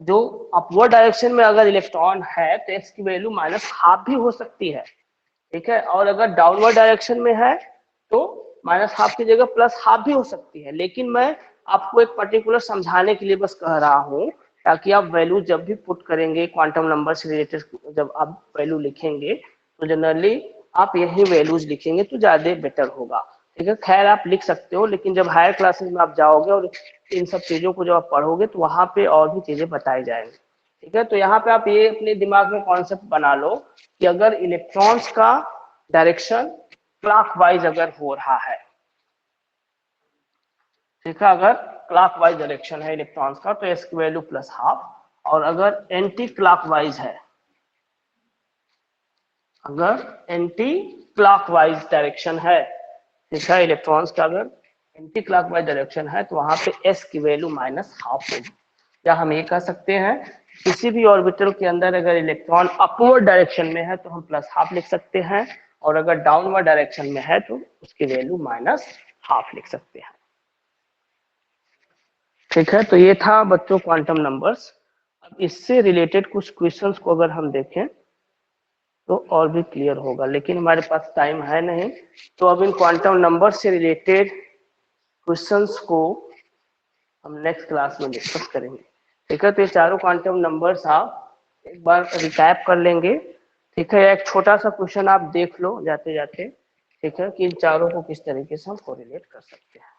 [SPEAKER 1] जो अपवर्ड डायरेक्शन में अगर इलेक्ट्रॉन है तो x की वैल्यू -½ भी हो सकती है, ठीक है, और अगर डाउनवर्ड डायरेक्शन में है तो -½ की जगह +½ भी हो सकती है। लेकिन मैं आपको एक पर्टिकुलर समझाने के लिए बस कह रहा हूँ, ताकि आप वैल्यू जब भी पुट करेंगे क्वांटम नंबर से रिलेटेड, जब आप वैल्यू लिखेंगे तो जनरली आप यही वैल्यूज लिखेंगे तो ज्यादा बेटर होगा, ठीक है। खैर आप लिख सकते हो, लेकिन जब हायर क्लासेस में आप जाओगे और इन सब चीजों को जब आप पढ़ोगे तो वहां पे और भी चीजें बताई जाएंगी, ठीक है। तो यहाँ पे आप ये अपने दिमाग में कॉन्सेप्ट बना लो कि अगर इलेक्ट्रॉन्स का डायरेक्शन क्लॉकवाइज अगर हो रहा है, ठीक है, अगर क्लॉकवाइज डायरेक्शन है इलेक्ट्रॉन्स का तो s की वैल्यू +½ और अगर एंटी क्लॉकवाइज है, अगर एंटी क्लॉकवाइज डायरेक्शन है, ठीक है, इलेक्ट्रॉन्स का अगर एंटी क्लॉकवाइज डायरेक्शन है तो वहां पे s की वैल्यू -½ होगी। या हम ये कह सकते हैं किसी भी ऑर्बिटल के अंदर अगर इलेक्ट्रॉन अपवर्ड डायरेक्शन में है तो हम +½ लिख सकते हैं, और अगर डाउनवर्ड डायरेक्शन में है तो उसकी वैल्यू -½ लिख सकते हैं, ठीक है। तो ये था बच्चों क्वांटम नंबर्स। अब इससे रिलेटेड कुछ क्वेश्चंस को अगर हम देखें तो और भी क्लियर होगा, लेकिन हमारे पास टाइम है नहीं, तो अब इन क्वांटम नंबर से रिलेटेड क्वेश्चंस को हम नेक्स्ट क्लास में डिस्कस करेंगे, ठीक है। तो ये चारों क्वांटम नंबर्स आप एक बार रिकैप कर लेंगे, ठीक है। एक छोटा सा क्वेश्चन आप देख लो जाते जाते, ठीक है, कि इन चारों को किस तरीके से हम कोरिलेट कर सकते हैं।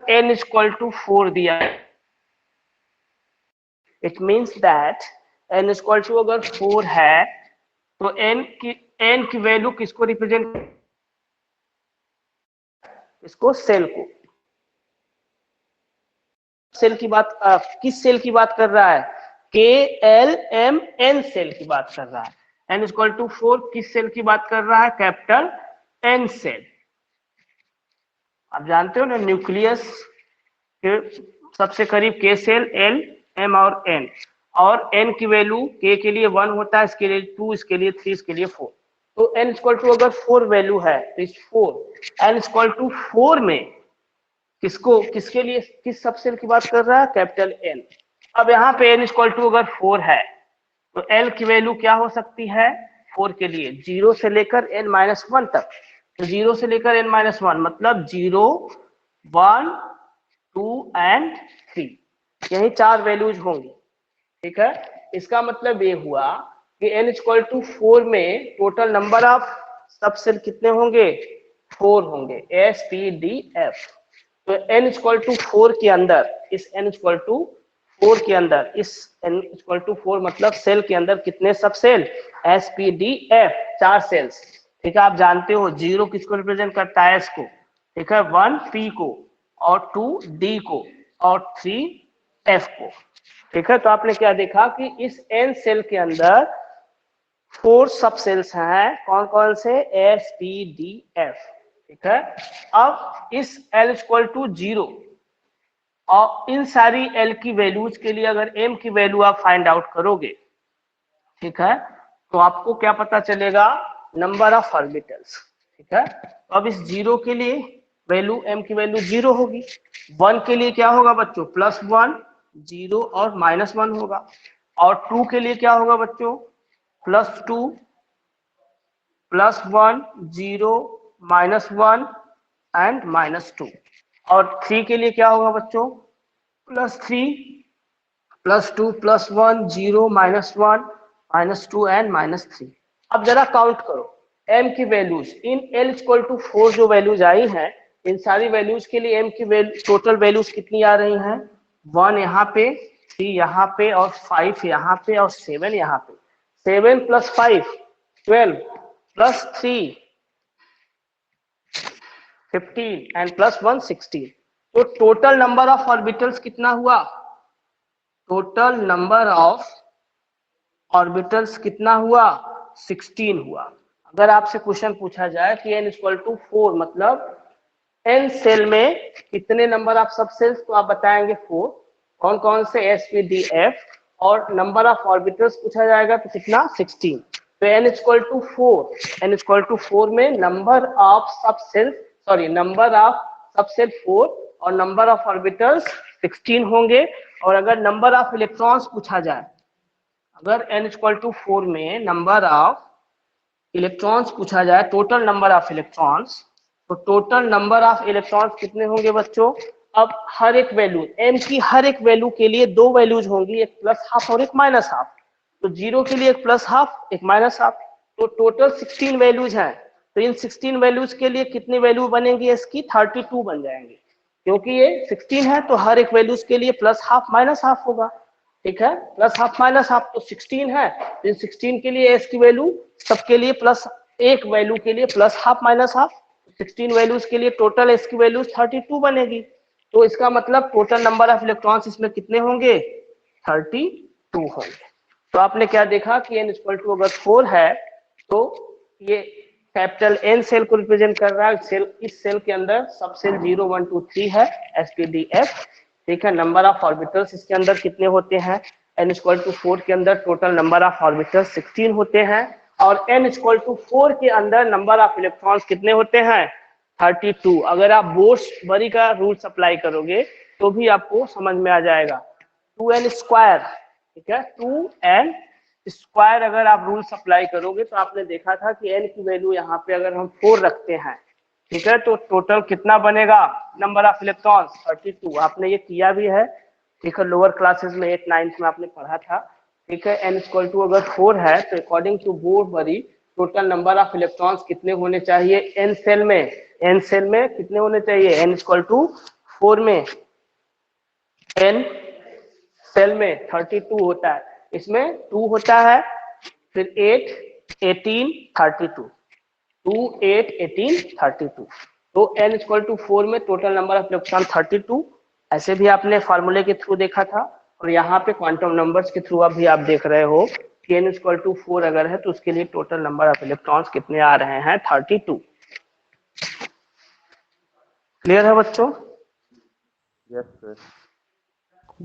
[SPEAKER 1] n = 4 दिया है, इट मीन्स दैट n = अगर 4 है तो n की वैल्यू किसको रिप्रेजेंट, इसको सेल को, सेल की बात किस सेल की बात कर रहा है, KLMN सेल की बात कर रहा है। n = 4 किस सेल की बात कर रहा है, कैपिटल N सेल। आप जानते हो ना न्यूक्लियस के सबसे करीब k सेल l m और n, और n की वैल्यू k के लिए 1 होता है, इसके लिए 2, इसके लिए 3, इसके लिए 4। तो n इक्वल टू अगर 4 वैल्यू है तो इस 4 n इक्वल टू 4 में किसको, किसके लिए, किस सबसेल की बात कर रहा है, कैपिटल N। अब यहाँ पे n इक्वल टू अगर 4 है तो L की वैल्यू क्या हो सकती है 4 के लिए, 0 से लेकर n-1 तक। तो 0 से लेकर n-1 मतलब 0, 1, 2 एंड 3, यही 4 वैल्यूज होंगी। ठीक है, इसका मतलब ये हुआ कि n इक्वल टू 4 में टोटल नंबर ऑफ सबसेल कितने होंगे, 4 होंगे, S P D F। तो n इक्वल टू 4 के अंदर, इस n इक्वल टू 4 के अंदर, इस n इक्वल टू 4 मतलब सेल के अंदर कितने sub shell, S P D F, 4 shells. ठीक है, आप जानते हो 0 किसको रिप्रेजेंट करता है, S को। ठीक है, 1 P को, और 2 D को, और 3 F को। ठीक है, तो आपने क्या देखा कि इस n सेल के अंदर 4 सब सेल्स हैं, कौन कौन से, S P D F। ठीक है, अब इस L इक्वल टू 0 और इन सारी L की वैल्यूज के लिए अगर M की वैल्यू आप फाइंड आउट करोगे, ठीक है, तो आपको क्या पता चलेगा, नंबर ऑफ ऑर्बिटल्स। ठीक है, तो अब इस 0 के लिए वैल्यू M की वैल्यू 0 होगी, 1 के लिए क्या होगा बच्चों, +1, 0 और -1 होगा, और 2 के लिए क्या होगा बच्चों, +2, +1, 0, -1 एंड -2, और 3 के लिए क्या होगा बच्चों, +3, +2, +1, 0, -1, -2 एंड -3। अब जरा काउंट करो m की values, in L equal to 4 जो वैल्यूज आई हैं, इन सारी वैल्यूज के लिए m की वैल्यू, टोटल वैल्यूज कितनी आ रही हैं, 1 यहाँ पे, 3 यहाँ पे, और 5 यहाँ पे, और 7 यहाँ पे। 7 + 5 12 + 3 15 एंड +1 16। तो टोटल नंबर ऑफ ऑर्बिटल्स कितना हुआ, टोटल नंबर ऑफ ऑर्बिटल्स कितना हुआ, 16 हुआ। अगर आपसे क्वेश्चन पूछा जाए कि n इक्वल टू 4 मतलब n सेल में कितने नंबर ऑफ सब सेल्स, तो आप बताएंगे 4, कौन कौन से, S P D F, और नंबर ऑफ ऑर्बिटल्स पूछा जाएगा तो कितना, 16। तो n equal to 4, n equal to 4 में number of sub shells, sorry number of sub shell 4 और नंबर ऑफ ऑर्बिटल्स 16 होंगे। और अगर नंबर ऑफ इलेक्ट्रॉन्स पूछा जाए, अगर n इक्वल टू 4 में नंबर ऑफ इलेक्ट्रॉन्स पूछा जाए, टोटल नंबर ऑफ इलेक्ट्रॉन्स, तो टोटल नंबर ऑफ इलेक्ट्रॉन्स कितने होंगे बच्चों। अब हर एक वैल्यू, m की हर एक वैल्यू के लिए 2 वैल्यूज होंगी, एक +½ और एक -½ तो 0 के लिए एक +½ एक -½ तो टोटल 16 वैल्यूज हैं। तो इन 16 वैल्यूज के लिए कितनी वैल्यू बनेगी इसकी, 32 बन जाएंगे, क्योंकि ये 16 है तो हर एक वैल्यूज के लिए +½ -½ होगा। ठीक है, +½ -½ तो 16 है, तो 16 के लिए s की वैल्यू सबके लिए +1 वैल्यू के लिए +½ -½ 16 वैल्यूज के लिए टोटल s की वैल्यू 32 बनेगी। तो इसका मतलब टोटल नंबर ऑफ इलेक्ट्रॉन्स इसमें कितने होंगे, 32 होंगे। तो आपने क्या देखा कि n इक्वल टू अगर 4 है तो ये कैपिटल N सेल को रिप्रेजेंट कर रहा है, सेल, इस सेल के अंदर सब सेल 0, 1, 2, 3 है, S P D F। ठीक है, नंबर ऑफ ऑर्बिटल्स इसके अंदर कितने होते हैं, n इक्वल टू 4 के अंदर टोटल नंबर ऑफ ऑर्बिटल्स 16 होते हैं, और n इक्वल टू 4 के अंदर नंबर ऑफ इलेक्ट्रॉन्स कितने होते हैं, 32। अगर आप बोर्स-बरी का रूल अप्लाई करोगे तो भी आपको समझ में आ जाएगा, 2n स्क्वायर। ठीक है, 2n स्क्वायर अगर आप रूल अप्लाई करोगे तो आपने देखा था कि n की वैल्यू यहाँ पे अगर हम 4 रखते हैं, ठीक है, तो टोटल कितना बनेगा, नंबर ऑफ इलेक्ट्रॉन्स 32। आपने ये किया भी है, ठीक है, लोअर क्लासेस में 8, 9 में आपने पढ़ा था। ठीक है, n इक्वल टू अगर 4 है तो according to Bohr Bury total number of electrons कितने होने चाहिए n सेल में, n सेल में कितने होने चाहिए, n इक्वल टू 4 में n सेल में 32 होता है, इसमें 2 होता है, फिर 8, 18, 32, 2, 8, 18, 32। तो n इक्वल टू 4 में टोटल नंबर ऑफ इलेक्ट्रॉन 32। ऐसे भी आपने फार्मूले के थ्रू देखा था, और यहाँ पे क्वांटम नंबर्स के थ्रू अभी आप देख रहे हो कि n इक्वल टू 4 अगर है तो उसके लिए टोटल नंबर ऑफ इलेक्ट्रॉन्स कितने आ रहे हैं, 32। क्लियर है बच्चों?
[SPEAKER 4] Yes sir.